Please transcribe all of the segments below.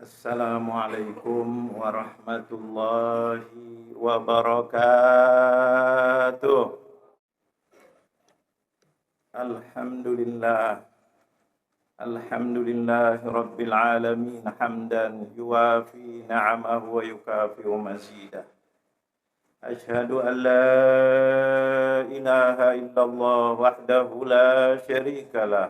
Assalamualaikum warahmatullahi wabarakatuh. Alhamdulillah. Alhamdulillahi rabbil alamin hamdan yuwafi na'amahu wa yukafi'u mazidah. Ashhadu an la ilaha illallah wahdahu la syarika lah.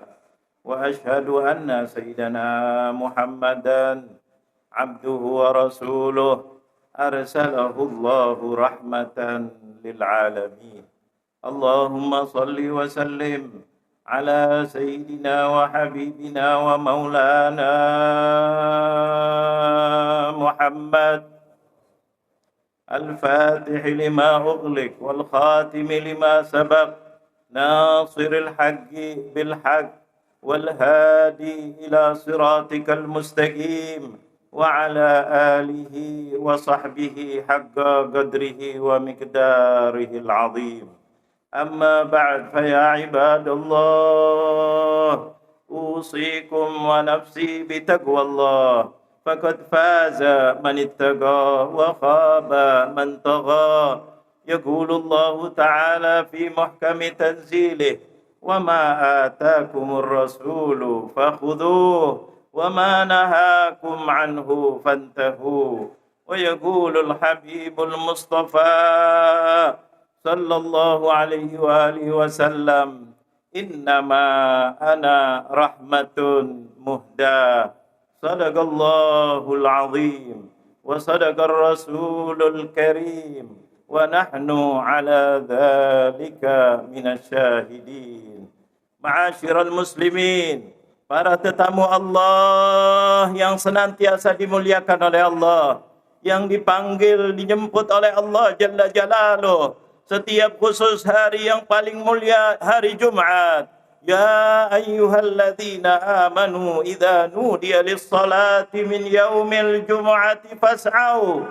Wa ashhadu anna sayyidana Muhammadan abduhu wa rasuluh arsalahu Allahu rahmatan lil alamin. Allahumma salli wa sallim ala sayyidina wa habibina wa maulana Muhammad al-fatih lima ughliq wal khatim lima sabaq nasiril haqqi bil haqq wal hadi ila siratikal mustaqim wa ala alihi wa sahbihi haqqa qadrihi wa miqdarihi al-azim. Amma ba'd, fa ya ibadallah, usikum wa nafsi bitaqwallah, faqad faza man ittaqa wa khaba man tagha. Yaqulu Allah Ta'ala fi muhkami tanzilih, wa ma atakumur rasulu fakhudhuhu wa ma nahakum anhu fantahu. Wa yaqulul habibul mustafa sallallahu alaihi wa alihi wasallam, innama ana rahmatun muhda. Sadaqallahul azim wa sadaqar rasulul karim wa nahnu ala dhalika minasyahidin. Ma'asyiral muslimin, para tetamu Allah yang senantiasa dimuliakan oleh Allah, yang dipanggil, dijemput oleh Allah Jalla Jalaluh setiap khusus hari yang paling mulia, hari Jumat. Ya ayyuhalladzina amanu idza nudiya lis-salati min yaumil jumu'ati fas'au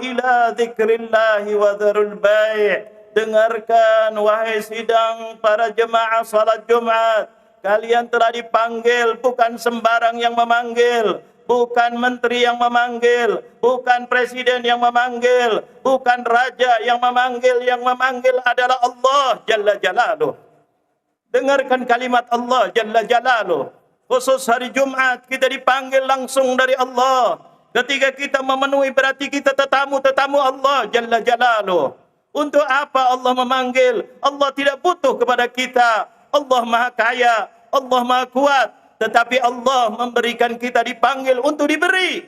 ila dzikrillahi wa dzarul bai'. Dengarkan wahai sidang para jemaah salat Jumat, kalian telah dipanggil, bukan sembarang yang memanggil. Bukan menteri yang memanggil, bukan presiden yang memanggil, bukan raja yang memanggil adalah Allah Jalla Jalaluh. Dengarkan kalimat Allah Jalla Jalaluh. Khusus hari Jumat kita dipanggil langsung dari Allah. Ketika kita memenuhi berarti kita tetamu Allah Jalla Jalaluh. Untuk apa Allah memanggil? Allah tidak butuh kepada kita. Allah Maha Kaya, Allah Maha Kuat. Tetapi Allah memberikan kita dipanggil untuk diberi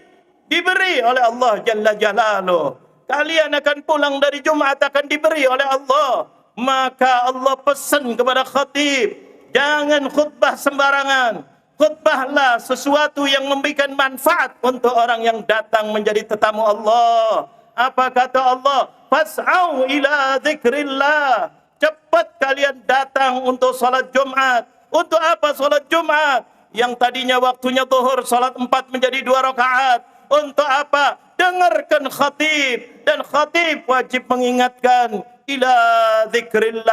oleh Allah Jalla Jalaluh. Kalian akan pulang dari Jumat akan diberi oleh Allah. Maka Allah pesan kepada khatib, jangan khutbah sembarangan. Khutbahlah sesuatu yang memberikan manfaat untuk orang yang datang menjadi tetamu Allah. Apa kata Allah? Fas'au ila dzikrillah. Cepat kalian datang untuk salat Jumat. Untuk apa salat Jumat? Yang tadinya waktunya zuhur, salat 4 menjadi 2 rakaat. Untuk apa? Dengarkan khatib. Dan khatib wajib mengingatkan, ila zikrillah.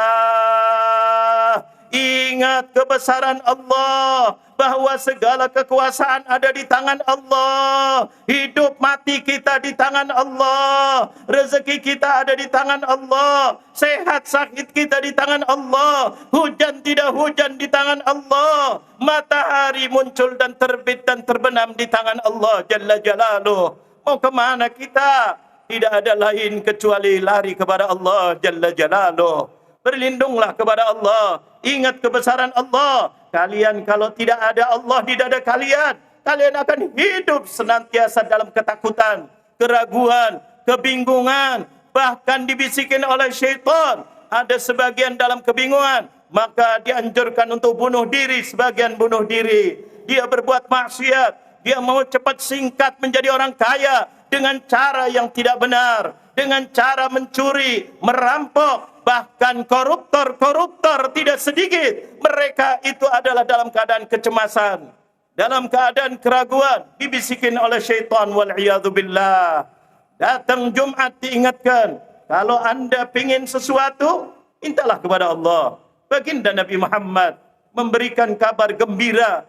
Ingat kebesaran Allah, bahwa segala kekuasaan ada di tangan Allah. Hidup mati kita di tangan Allah. Rezeki kita ada di tangan Allah. Sehat sakit kita di tangan Allah. Hujan tidak hujan di tangan Allah. Matahari muncul dan terbit dan terbenam di tangan Allah Jalla Jalaluh. Mau kemana kita? Tidak ada lain kecuali lari kepada Allah Jalla Jalaluh. Berlindunglah kepada Allah. Ingat kebesaran Allah. Kalian kalau tidak ada Allah di dada kalian, kalian akan hidup senantiasa dalam ketakutan, keraguan, kebingungan. Bahkan dibisikin oleh syaitan. Ada sebagian dalam kebingungan, maka dianjurkan untuk bunuh diri. Sebagian bunuh diri. Dia berbuat maksiat. Dia mau cepat singkat menjadi orang kaya dengan cara yang tidak benar, dengan cara mencuri, merampok. Bahkan koruptor tidak sedikit. Mereka itu adalah dalam keadaan kecemasan, dalam keadaan keraguan, dibisikin oleh syaitan wal'iyadzubillah. Datang Jumat diingatkan, kalau anda ingin sesuatu, mintalah kepada Allah. Baginda Nabi Muhammad memberikan kabar gembira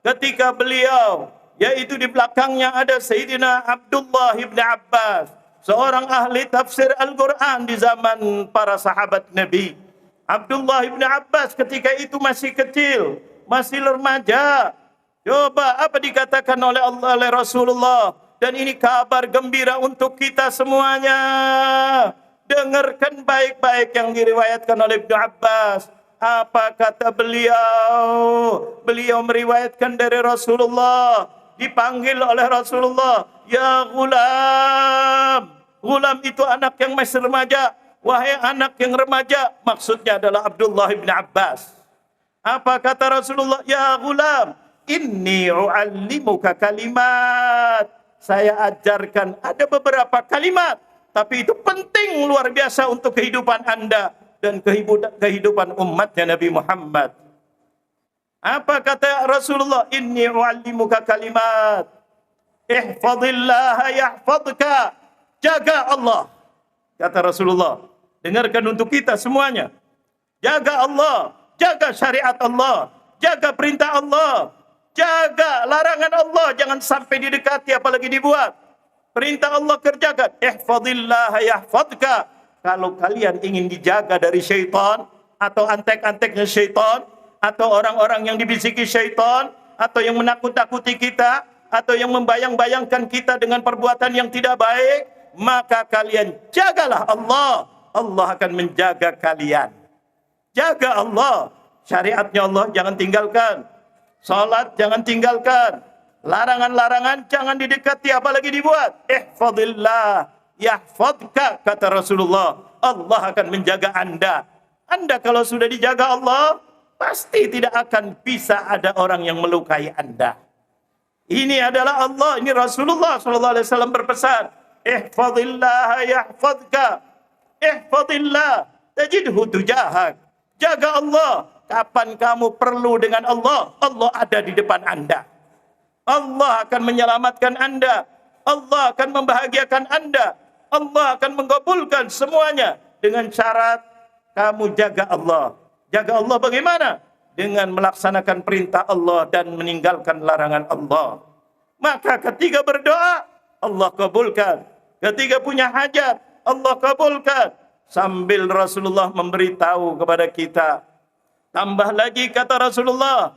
ketika beliau, yaitu di belakangnya ada Sayyidina Abdullah ibn Abbas, seorang ahli tafsir Al-Quran di zaman para sahabat Nabi. Abdullah ibn Abbas ketika itu masih kecil, masih remaja. Coba apa dikatakan oleh Allah, oleh Rasulullah. Dan ini kabar gembira untuk kita semuanya. Dengarkan baik-baik yang diriwayatkan oleh Ibn Abbas. Apa kata beliau? Beliau meriwayatkan dari Rasulullah. Dipanggil oleh Rasulullah, ya gulam. Gulam itu anak yang masih remaja. Wahai anak yang remaja, maksudnya adalah Abdullah ibn Abbas. Apa kata Rasulullah? Ya gulam, inni u'allimuka kalimat. Saya ajarkan ada beberapa kalimat, tapi itu penting luar biasa untuk kehidupan Anda dan kehidupan umatnya Nabi Muhammad. Apa kata Rasulullah? Inni u'allimuka kalimat. Ihfadillah yahfadka. Jaga Allah. Kata Rasulullah. Dengarkan untuk kita semuanya. Jaga Allah. Jaga syariat Allah. Jaga perintah Allah. Jaga larangan Allah. Jangan sampai didekati apalagi dibuat. Perintah Allah kerjakan. Ihfadillah yahfadka. Kalau kalian ingin dijaga dari syaitan, atau antek-anteknya syaitan, atau orang-orang yang dibisiki syaitan, atau yang menakut-takuti kita, atau yang membayang-bayangkan kita dengan perbuatan yang tidak baik, maka kalian jagalah Allah. Allah akan menjaga kalian. Jaga Allah. Syariatnya Allah jangan tinggalkan. Salat jangan tinggalkan. Larangan-larangan jangan didekati apalagi dibuat. Ihfadillah yahfadka, kata Rasulullah. Allah akan menjaga Anda. Anda kalau sudah dijaga Allah, pasti tidak akan bisa ada orang yang melukai Anda. Ini adalah Allah, ini Rasulullah SAW berpesan. Ihfadillah yahfadka. Ihfadillah tajidhu tujahak. Jaga Allah. Kapan kamu perlu dengan Allah, Allah ada di depan Anda. Allah akan menyelamatkan Anda. Allah akan membahagiakan Anda. Allah akan mengabulkan semuanya dengan syarat kamu jaga Allah. Jaga Allah bagaimana? Dengan melaksanakan perintah Allah dan meninggalkan larangan Allah. Maka ketika berdoa, Allah kabulkan. Ketika punya hajat, Allah kabulkan. Sambil Rasulullah memberitahu kepada kita. Tambah lagi kata Rasulullah,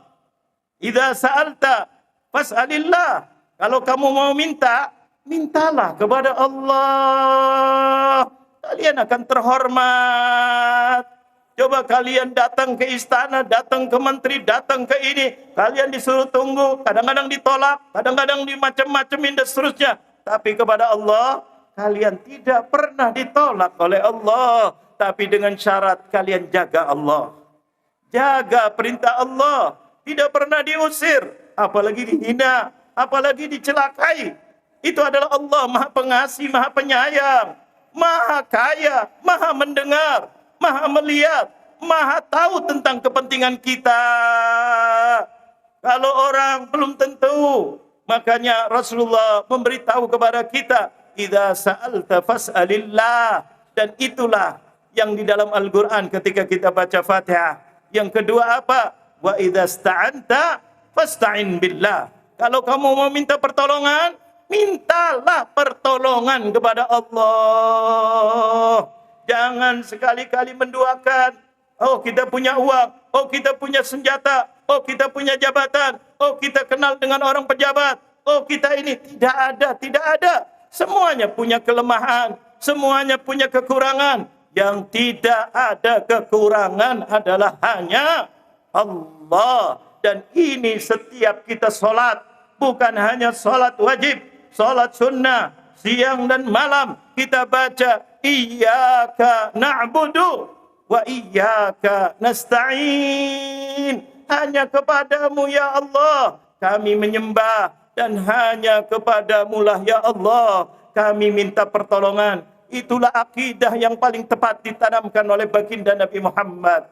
idza sa'alta fas'alillah. Kalau kamu mau minta, mintalah kepada Allah. Kalian akan terhormat. Coba kalian datang ke istana, datang ke menteri, datang ke ini. Kalian disuruh tunggu, kadang-kadang ditolak, kadang-kadang dimacam-macamin dan seterusnya. Tapi kepada Allah, kalian tidak pernah ditolak oleh Allah. Tapi dengan syarat kalian jaga Allah. Jaga perintah Allah. Tidak pernah diusir, apalagi dihina, apalagi dicelakai. Itu adalah Allah Maha Pengasih, Maha Penyayang, Maha Kaya, Maha Mendengar, Maha Melihat, Maha tahu tentang kepentingan kita. Kalau orang belum tentu, makanya Rasulullah memberitahu kepada kita, idza sa'alta fas'alillah. Dan itulah yang di dalam Al-Quran ketika kita baca Fatihah. Yang kedua apa? Wa idza sta'anta fasta'in billah. Kalau kamu mau minta pertolongan, mintalah pertolongan kepada Allah. Jangan sekali-kali menduakan, oh kita punya uang, oh kita punya senjata, oh kita punya jabatan, oh kita kenal dengan orang pejabat, oh kita ini. Tidak ada, tidak ada. Semuanya punya kelemahan, semuanya punya kekurangan. Yang tidak ada kekurangan adalah hanya Allah. Dan ini setiap kita sholat, bukan hanya sholat wajib, sholat sunnah, siang dan malam kita baca iyyaka na'budu wa iyyaka nasta'in. Hanya kepadamu ya Allah kami menyembah, dan hanya kepadamu lah ya Allah kami minta pertolongan. Itulah akidah yang paling tepat ditanamkan oleh baginda Nabi Muhammad.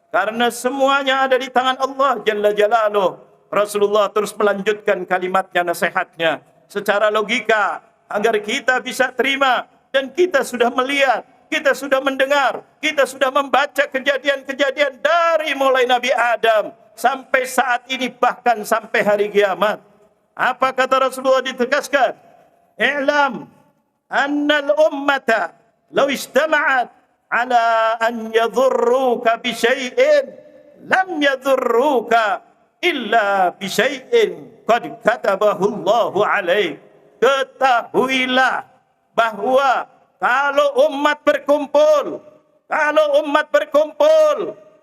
Karena semuanya ada di tangan Allah Jalla Jalaluh. Rasulullah terus melanjutkan kalimatnya, nasihatnya secara logika agar kita bisa terima. Dan kita sudah melihat, kita sudah mendengar, kita sudah membaca kejadian-kejadian dari mulai Nabi Adam sampai saat ini, bahkan sampai hari kiamat. Apa kata Rasulullah ditegaskan? I'lam annal ummata law istama'at ala an yadhurruka bi syai'in lam yadhurruka illa bi syai'in qad katabahu Allahu alaik. Ketahuilah bahwa kalau umat berkumpul,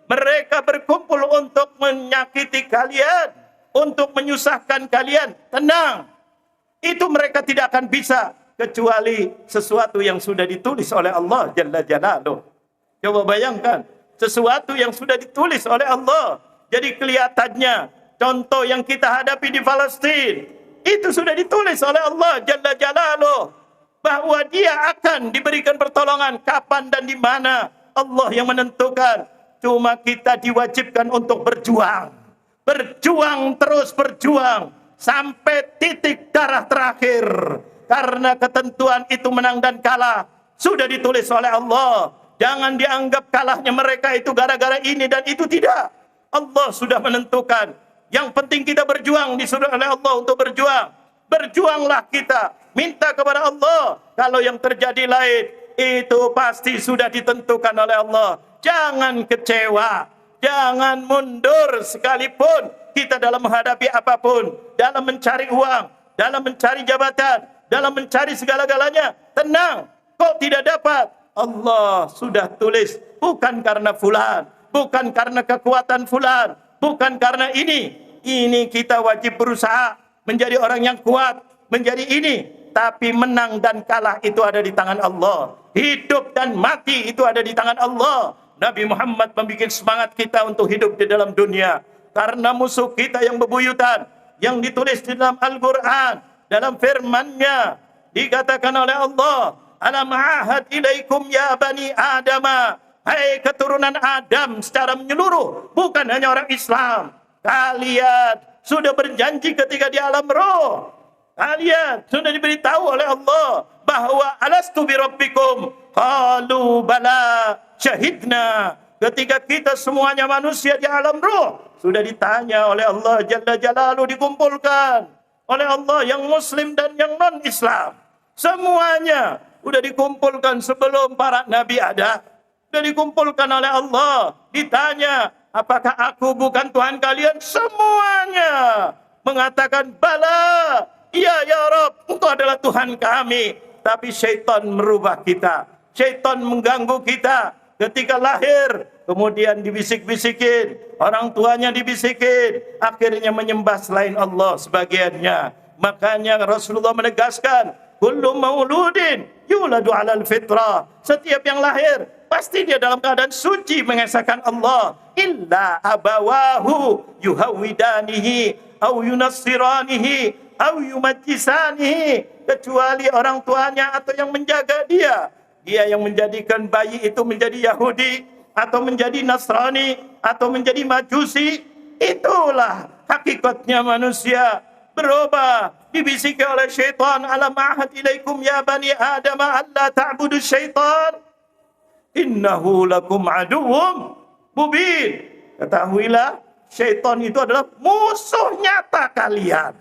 mereka berkumpul untuk menyakiti kalian, untuk menyusahkan kalian, tenang. Itu mereka tidak akan bisa kecuali sesuatu yang sudah ditulis oleh Allah Jalla Jalaluh. Coba bayangkan, sesuatu yang sudah ditulis oleh Allah. Jadi kelihatannya contoh yang kita hadapi di Palestina itu sudah ditulis oleh Allah Jalla Jalaluh, bahwa dia akan diberikan pertolongan kapan dan di mana. Allah yang menentukan. Cuma kita diwajibkan untuk berjuang. Berjuang, terus berjuang sampai titik darah terakhir. Karena ketentuan itu menang dan kalah sudah ditulis oleh Allah. Jangan dianggap kalahnya mereka itu gara-gara ini dan itu, tidak. Allah sudah menentukan. Yang penting kita berjuang, disuruh oleh Allah untuk berjuang. Berjuanglah kita, minta kepada Allah. Kalau yang terjadi lain, itu pasti sudah ditentukan oleh Allah. Jangan kecewa, jangan mundur sekalipun kita dalam menghadapi apapun, dalam mencari uang, dalam mencari jabatan, dalam mencari segala-galanya. Tenang, kok tidak dapat? Allah sudah tulis, bukan karena fulan, bukan karena kekuatan fulan, bukan karena ini. Ini kita wajib berusaha menjadi orang yang kuat, menjadi ini. Tapi menang dan kalah itu ada di tangan Allah. Hidup dan mati itu ada di tangan Allah. Nabi Muhammad membuat semangat kita untuk hidup di dalam dunia. Karena musuh kita yang bebuyutan, yang ditulis di dalam Al-Quran, dalam firman-Nya, dikatakan oleh Allah, alam ahad ilaikum ya bani Adama. Hai keturunan Adam secara menyeluruh, bukan hanya orang Islam. Kalian sudah berjanji ketika di alam roh. Kalian sudah diberitahu oleh Allah bahwa alastu bi rabbikum, qalu bala syahidna. Ketika kita semuanya manusia di alam roh sudah ditanya oleh Allah Jalla Jalaluh, dikumpulkan oleh Allah yang muslim dan yang non Islam. Semuanya sudah dikumpulkan sebelum para nabi ada. Sudah dikumpulkan oleh Allah, ditanya, apakah aku bukan Tuhan kalian? Semuanya mengatakan bala, iya ya Rabb, Engkau adalah Tuhan kami. Tapi syaitan merubah kita, syaitan mengganggu kita. Ketika lahir, kemudian dibisik-bisikin, orang tuanya dibisikin, akhirnya menyembah selain Allah sebagiannya. Makanya Rasulullah menegaskan, kullu mauludin yuladu alal fitrah. Setiap yang lahir pasti dia dalam keadaan suci mengesahkan Allah. Illa abawahu yuhawidanihi au yunassiranihi au yumajjisanihi. Kecuali orang tuanya atau yang menjaga dia. Dia yang menjadikan bayi itu menjadi Yahudi, atau menjadi Nasrani, atau menjadi Majusi. Itulah hakikatnya manusia. Berubah, dibisiki oleh syaitan, alam ahad ilaikum ya bani Adam alla ta'budu syaitan innahu lakum aduwwum mubin. Ketahuilah, syaitan itu adalah musuh nyata kalian.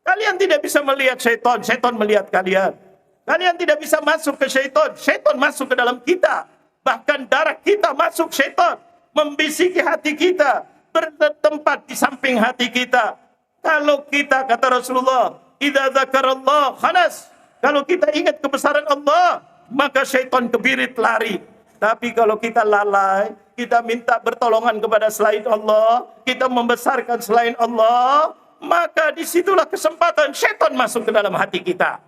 Kalian tidak bisa melihat syaitan, syaitan melihat kalian. Kalian tidak bisa masuk ke syaitan, syaitan masuk ke dalam kita. Bahkan darah kita masuk syaitan, membisiki hati kita, bertempat di samping hati kita. Kalau kita, kata Rasulullah, idza dzakarallah khanas. Kalau kita ingat kebesaran Allah, maka syaitan kebirit lari. Tapi kalau kita lalai, kita minta pertolongan kepada selain Allah, kita membesarkan selain Allah, maka disitulah kesempatan syaitan masuk ke dalam hati kita.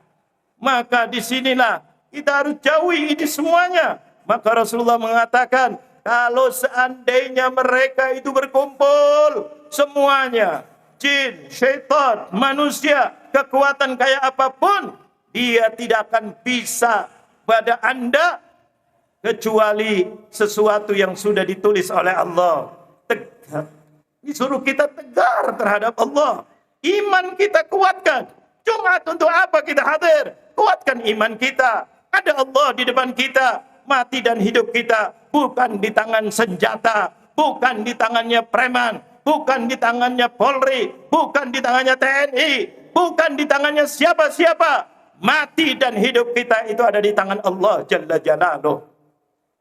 Maka disinilah kita harus jauhi ini semuanya. Maka Rasulullah mengatakan, kalau seandainya mereka itu berkumpul semuanya, jin, syaitan, manusia, kekuatan kayak apapun, dia tidak akan bisa pada Anda kecuali sesuatu yang sudah ditulis oleh Allah. Tegar. Disuruh kita tegar terhadap Allah. Iman kita kuatkan. Jumat untuk apa kita hadir? Kuatkan iman kita. Ada Allah di depan kita. Mati dan hidup kita bukan di tangan senjata, bukan di tangannya preman, bukan di tangannya Polri, bukan di tangannya TNI, bukan di tangannya siapa-siapa. Mati dan hidup kita itu ada di tangan Allah Jalla Jalaluh.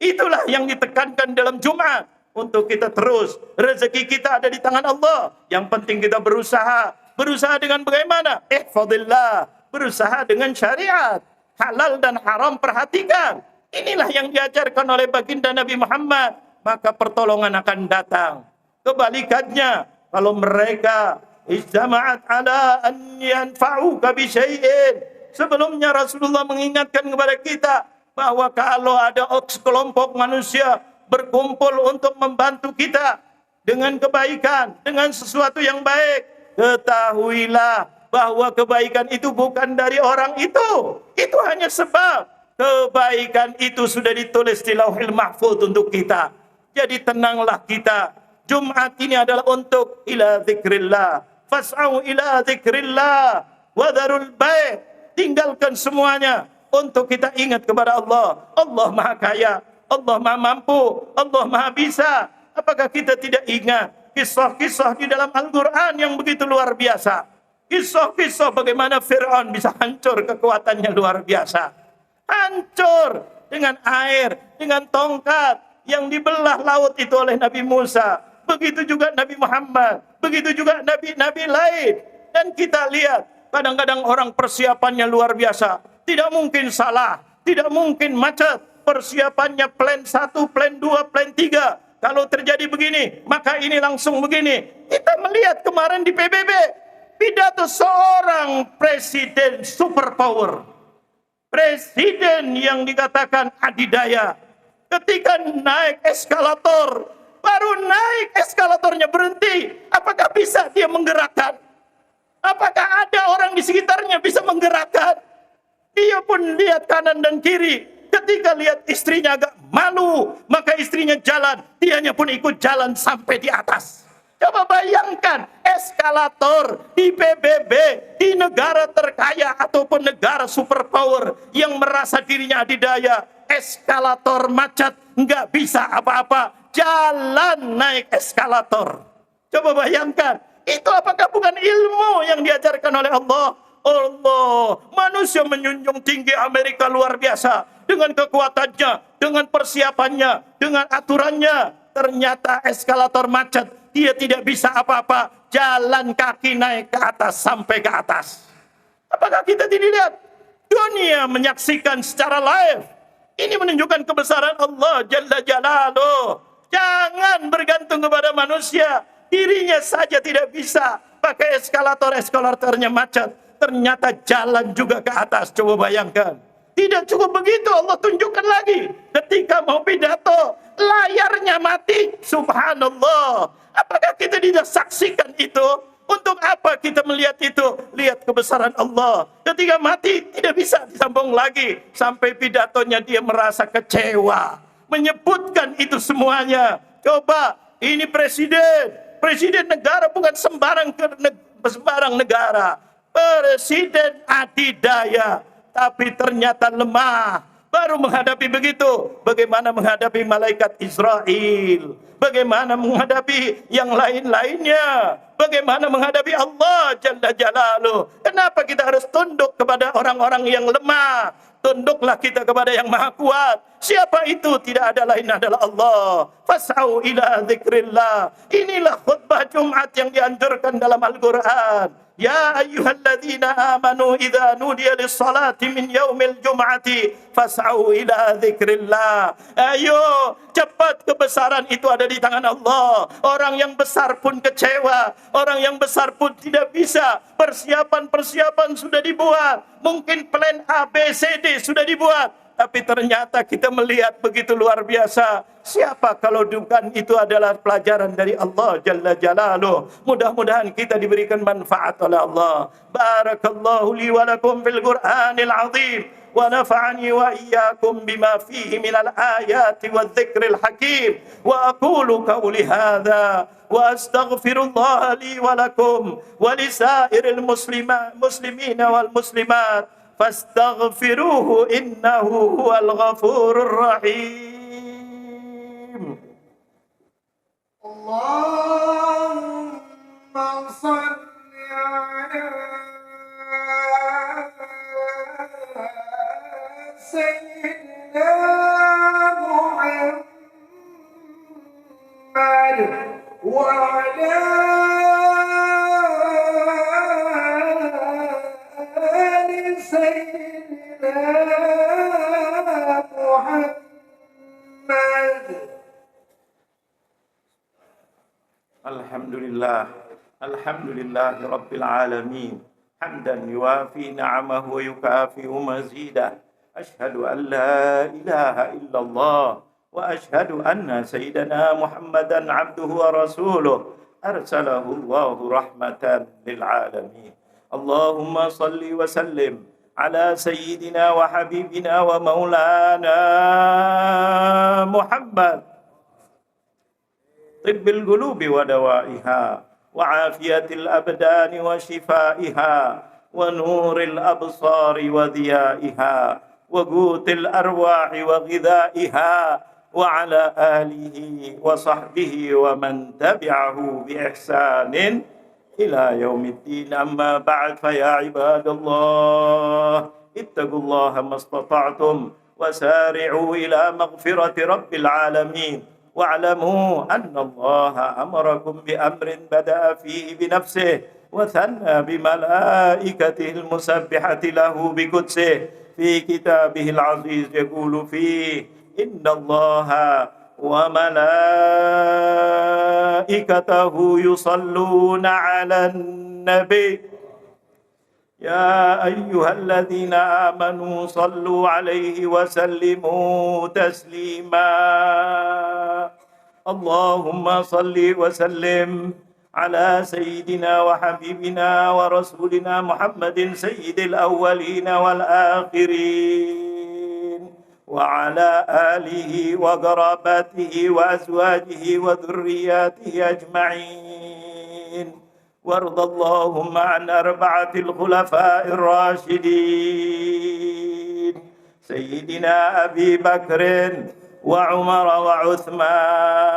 Itulah yang ditekankan dalam Jumat. Untuk kita terus, rezeki kita ada di tangan Allah. Yang penting kita berusaha. Berusaha dengan bagaimana? Ihfadillah. Berusaha dengan syariat. Halal dan haram perhatikan. Inilah yang diajarkan oleh baginda Nabi Muhammad. Maka pertolongan akan datang. Kebalikannya, kalau mereka ijtama'at ala an yanfa'uka bisyai'in. Sebelumnya Rasulullah mengingatkan kepada kita bahwa kalau ada sekelompok manusia berkumpul untuk membantu kita dengan kebaikan, dengan sesuatu yang baik, ketahuilah bahwa kebaikan itu bukan dari orang itu. Itu hanya sebab. Kebaikan itu sudah ditulis di Lauhil Mahfuz untuk kita. Jadi tenanglah kita. Jumat ini adalah untuk ila zikrillah. Fas'au ila zikrillah. Wadharul bai'. Tinggalkan semuanya untuk kita ingat kepada Allah. Allah Maha Kaya. Allah Maha Mampu, Allah Maha Bisa. Apakah kita tidak ingat kisah-kisah di dalam Al-Quran yang begitu luar biasa? Kisah-kisah bagaimana Fir'aun bisa hancur, kekuatannya luar biasa. Hancur dengan air, dengan tongkat yang dibelah laut itu oleh Nabi Musa. Begitu juga Nabi Muhammad, begitu juga nabi-nabi lain. Dan kita lihat, kadang-kadang orang persiapannya luar biasa. Tidak mungkin salah, tidak mungkin macet. Persiapannya plan 1, plan 2, plan 3. Kalau terjadi begini, maka ini langsung begini. Kita melihat kemarin di PBB, pidato seorang presiden superpower. Presiden yang dikatakan adidaya. Ketika naik eskalator, baru naik eskalatornya berhenti. Apakah bisa dia menggerakkan? Apakah ada orang di sekitarnya bisa menggerakkan? Dia pun lihat kanan dan kiri. Ketika lihat istrinya agak malu, maka istrinya jalan, dianya pun ikut jalan sampai di atas. Coba bayangkan eskalator di PBB, di negara terkaya ataupun negara superpower yang merasa dirinya adidaya. Eskalator macet, nggak bisa apa-apa, jalan naik eskalator. Coba bayangkan, itu apakah bukan ilmu yang diajarkan oleh Allah? Allah, manusia menjunjung tinggi Amerika luar biasa dengan kekuatannya, dengan persiapannya, dengan aturannya. Ternyata eskalator macet, dia tidak bisa apa-apa, jalan kaki naik ke atas sampai ke atas. Apakah kita tidak lihat? Dunia menyaksikan secara live. Ini menunjukkan kebesaran Allah Jalla Jalaluh. Jangan bergantung kepada manusia, dirinya saja tidak bisa pakai eskalatornya macet. Ternyata jalan juga ke atas. Coba bayangkan. Tidak cukup begitu, Allah tunjukkan lagi. Ketika mau pidato, layarnya mati. Subhanallah. Apakah kita tidak saksikan itu? Untuk apa kita melihat itu? Lihat kebesaran Allah. Ketika mati, tidak bisa disambung lagi. Sampai pidatonya dia merasa kecewa. Menyebutkan itu semuanya. Coba, ini presiden. Presiden negara bukan sembarang negara. Presiden adidaya, tapi ternyata lemah. Baru menghadapi begitu, bagaimana menghadapi malaikat Israel, bagaimana menghadapi yang lain-lainnya, bagaimana menghadapi Allah Jalla Jalaluh. Kenapa kita harus tunduk kepada orang-orang yang lemah? Tunduklah kita kepada yang maha kuat. Siapa itu? Tidak ada lain adalah Allah. Fas'au ila zikrillah. Inilah khutbah Jumat yang dianjurkan dalam Al-Quran. Ya ayyuhalladzina amanu idza nudiya lis-salati min yaumil jum'ati fas'au ila dzikrillah. Ayo, cepat, kebesaran itu ada di tangan Allah. Orang yang besar pun kecewa, orang yang besar pun tidak bisa. Persiapan sudah dibuat. Mungkin plan A, B, C, D sudah dibuat. Tapi ternyata kita melihat begitu luar biasa. Siapa kalau bukan itu adalah pelajaran dari Allah Jalla Jalaluh. Mudah-mudahan kita diberikan manfaat oleh Allah. Barakallahu li wa lakum fil Qur'anil azim. Wa nafa'ani wa iyyakum bima fihi minal ayati wa dzikril hakim. Wa aqulu qawli hadha wa astaghfirullah li wa lakum wa lisairil muslimina wal muslimat. فاستغفروه إنه هو الغفور الرحيم. الله وعلى آل سيدنا محمد. الحمد لله رب العالمين حمدا يوافي نعمه ويكافئ مزيده. أشهد أن لا إله إلا الله وأشهد أن سيدنا محمدا عبده ورسوله أرسله الله رحمة للعالمين. اللهم صل وسلم على سيدنا وحبيبنا ومولانا محمد طب القلوب ودوائها وعافية الأبدان وشفائها ونور الأبصار وضيائها وقوت الأرواح وغذائها وعلى آله وصحبه ومن تبعه بإحسان إلى يوم الدين. أما بعد فيا عباد الله اتقوا الله ما استطعتم وسارعوا إلى مغفرة رب العالمين واعلموا أن الله أمركم بأمر بدأ فيه بنفسه وثنى بملائكته المسبحة له بقدسه في كتابه العزيز يقول فيه إن الله وملائكته يصلون على النبي يا أيها الذين آمنوا صلوا عليه وسلموا تسليما. اللهم صل وسلم على سيدنا وحبيبنا ورسولنا محمد سيد الأولين والآخرين وعلى آله وقراباته وأزواجه وذرياته أجمعين. وارض اللهم عن أربعة الخلفاء الراشدين سيدنا أبي بكر وعمر وعثمان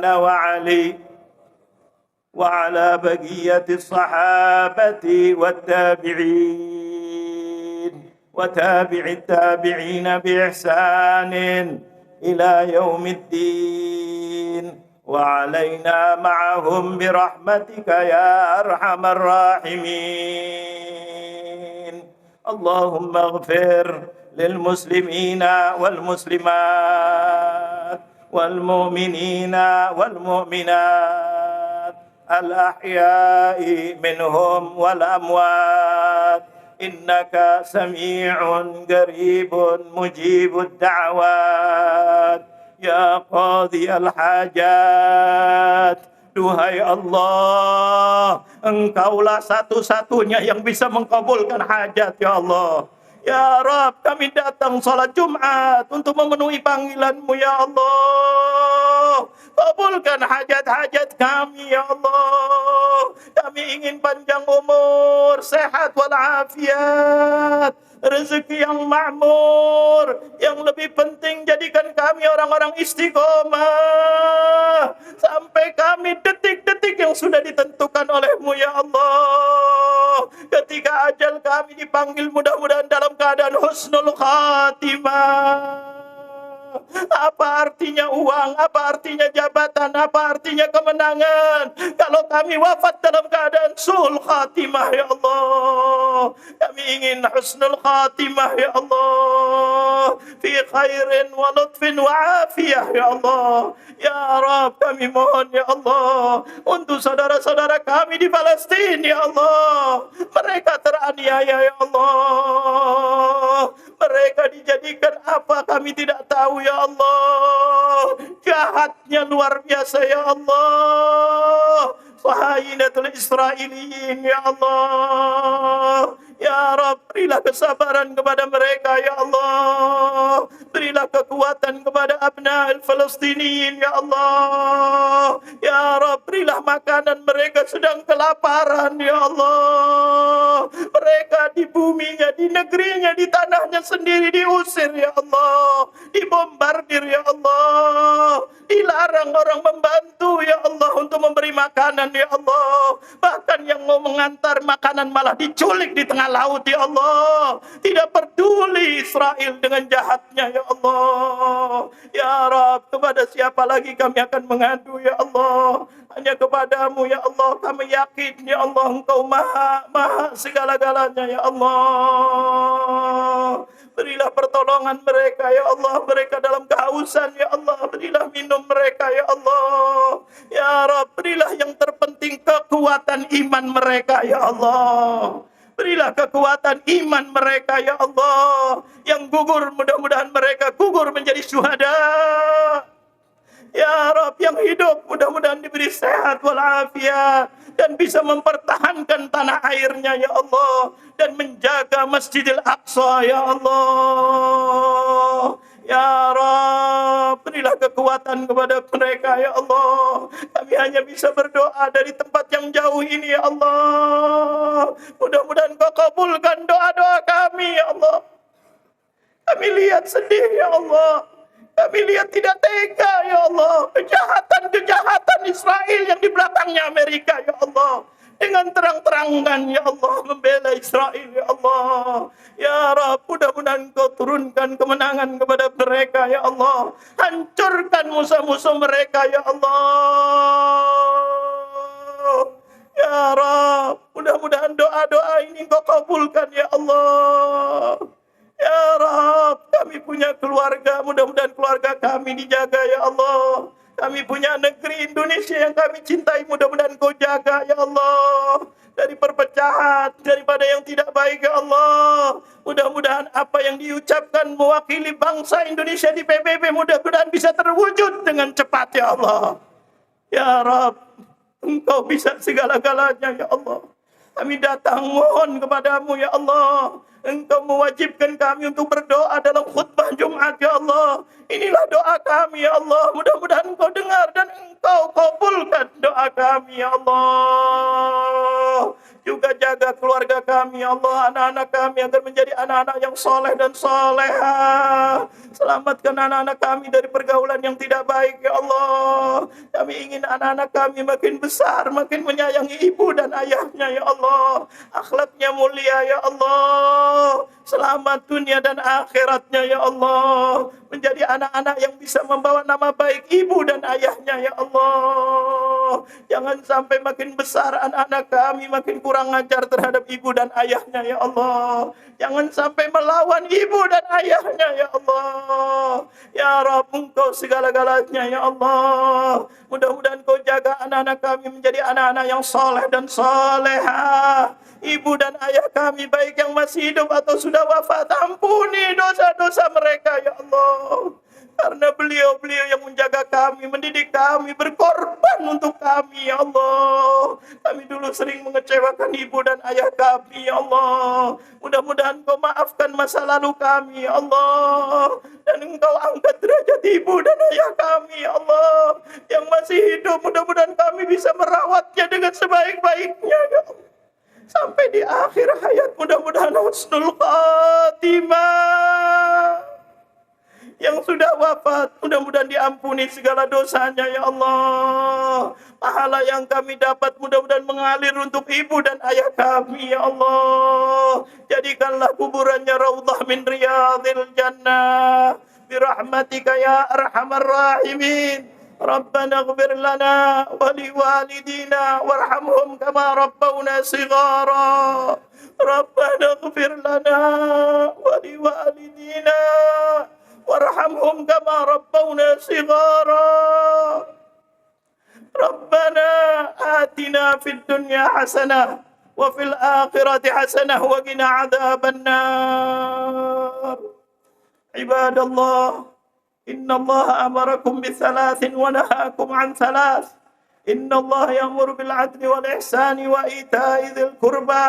وعلي وعلى بقية الصحابة والتابعين وتابع التابعين بإحسان إلى يوم الدين وعلينا معهم برحمتك يا أرحم الراحمين. اللهم اغفر للمسلمين والمسلمات والمؤمنين والمؤمنات الأحياء منهم والأموات إنك سميع قريب مجيب الدعوات يا قاضي الحاجات. Duhai Allah, Engkaulah satu-satunya yang bisa mengkabulkan hajat ya Allah. Ya Rabb, kami datang salat Jumat untuk memenuhi panggilan-Mu ya Allah. Kabulkan hajat-hajat kami ya Allah. Kami ingin panjang umur, sehat walafiat, rezeki yang makmur. Yang lebih penting jadikan kami orang-orang istiqomah sampai kami detik-detik yang sudah ditentukan oleh-Mu ya Allah. Ketika ajal kami dipanggil mudah-mudahan dalam keadaan husnul khatimah. Apa artinya uang? Apa artinya jabatan? Apa artinya kemenangan kalau kami wafat dalam keadaan su'ul khatimah ya Allah? Kami ingin husnul khatimah ya Allah, fi khairin wa lutfin wa afiyah ya Allah. Ya Rabb, kami mohon ya Allah untuk saudara-saudara kami di Palestina ya Allah. Mereka teraniaya ya Allah. Mereka dijadikan apa kami tidak tahu ya Allah. Jahatnya luar biasa ya Allah. Sahayinatul Israeliyin ya Allah. Ya Rabb, berilah kesabaran kepada mereka ya Allah. Berilah kekuatan kepada abna'il Falastiniyin ya Allah. Ya Rabb, berilah makanan, mereka sedang kelaparan ya Allah. Mereka di buminya, di negerinya, di tanahnya sendiri diusir ya Allah. Dibombardir ya Allah. Dilarang orang membantu ya Allah untuk memberi makanan ya Allah. Bahkan kapal yang mau mengantar makanan malah diculik di tengah laut, ya Allah. Tidak peduli Israel dengan jahatnya, ya Allah. Ya Rabb, kepada siapa lagi kami akan mengadu, ya Allah? Hanya kepadamu, ya Allah. Kami yakin, ya Allah, Engkau maha segala-galanya, ya Allah. Berilah pertolongan mereka, ya Allah. Mereka dalam kehausan, ya Allah. Berilah minum mereka, ya Allah. Ya Rabb, berilah yang terpenting kekuatan iman mereka, ya Allah. Berilah kekuatan iman mereka, ya Allah. Yang gugur, mudah-mudahan mereka gugur menjadi syuhada. Ya Rabb, yang hidup mudah-mudahan diberi sehat walafiat dan bisa mempertahankan tanah airnya, ya Allah, dan menjaga Masjidil Aqsa, ya Allah. Ya Rabb, berilah kekuatan kepada mereka, ya Allah. Kami hanya bisa berdoa dari tempat yang jauh ini, ya Allah. Mudah-mudahan Kau kabulkan doa-doa kami, ya Allah. Kami lihat sedih, ya Allah. Kami lihat tidak tega, ya Allah. Kejahatan Israel yang di belakangnya Amerika, ya Allah. Dengan terang-terangan, ya Allah, membela Israel, ya Allah. Ya Rabb, mudah-mudahan Kau turunkan kemenangan kepada mereka, ya Allah. Hancurkan musuh-musuh mereka, ya Allah. Ya Rabb, mudah-mudahan doa-doa ini Kau kabulkan, ya Allah. Ya Rabb, kami punya keluarga, mudah-mudahan keluarga kami dijaga, ya Allah. Kami punya negeri Indonesia yang kami cintai, mudah-mudahan Kau jaga, ya Allah. Dari perpecahan, daripada yang tidak baik, ya Allah. Mudah-mudahan apa yang diucapkan mewakili bangsa Indonesia di PBB, mudah-mudahan bisa terwujud dengan cepat, ya Allah. Ya Rabb, Engkau bisa segala-galanya, ya Allah. Kami datang mohon kepadamu, ya Allah. Engkau mewajibkan kami untuk berdoa dalam khutbah Jumat, ya Allah. Inilah doa kami, ya Allah. Mudah-mudahan Engkau dengar dan Engkau kabulkan doa kami, ya Allah. Juga jaga keluarga kami, ya Allah. Anak-anak kami agar menjadi anak-anak yang soleh dan soleha. Selamatkan anak-anak kami dari pergaulan yang tidak baik, ya Allah. Kami ingin anak-anak kami makin besar, makin menyayangi ibu dan ayahnya, ya Allah. Akhlaknya mulia, ya Allah. Selamat dunia dan akhiratnya, ya Allah. Menjadi anak-anak yang bisa membawa nama baik ibu dan ayahnya, ya Allah. Jangan sampai makin besar anak-anak kami makin kurang ajar terhadap ibu dan ayahnya, ya Allah. Jangan sampai melawan ibu dan ayahnya, ya Allah. Ya Rabb, Engkau segala-galanya, ya Allah. Mudah-mudahan Kau jaga anak-anak kami menjadi anak-anak yang soleh dan soleha. Ibu dan ayah kami baik yang masih hidup atau sudah wafat, ampuni dosa-dosa mereka, ya Allah. Karena beliau-beliau yang menjaga kami, mendidik kami, berkorban untuk kami, ya Allah. Kami dulu sering mengecewakan ibu dan ayah kami, ya Allah. Mudah-mudahan Kau maafkan masa lalu kami, ya Allah. Dan Engkau angkat derajat ibu dan ayah kami, ya Allah. Yang masih hidup, mudah-mudahan kami bisa merawatnya dengan sebaik-baiknya, ya Allah. Sampai di akhir hayat, mudah-mudahan husnul khatimah. Yang sudah wafat, mudah-mudahan diampuni segala dosanya, ya Allah. Pahala yang kami dapat mudah-mudahan mengalir untuk ibu dan ayah kami, ya Allah. Jadikanlah kuburannya raudhah min riyadhil jannah. Birahmatika ya arhamar rahimin. ربنا اغفر لنا ولوالدينا وارحمهم كما ربونا صغارا ربنا اغفر لنا ولوالدينا وارحمهم كما ربونا صغارا ربنا آتنا في الدنيا حسنة وفي الآخرة حسنة وقنا عذاب النار عباد الله إن الله أمركم بثلاث ونهاكم عن ثلاث إن الله يأمر بالعدل والإحسان وإيتاء ذي القربى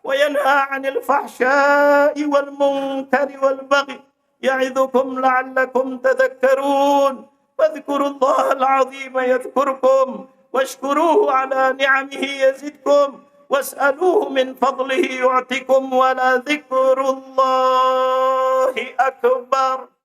وينهى عن الفحشاء والمنكر والبغي يعظكم لعلكم تذكرون فاذكروا الله العظيم يذكركم واشكروه على نعمه يزدكم واسألوه من فضله يعطكم ولذكر الله أكبر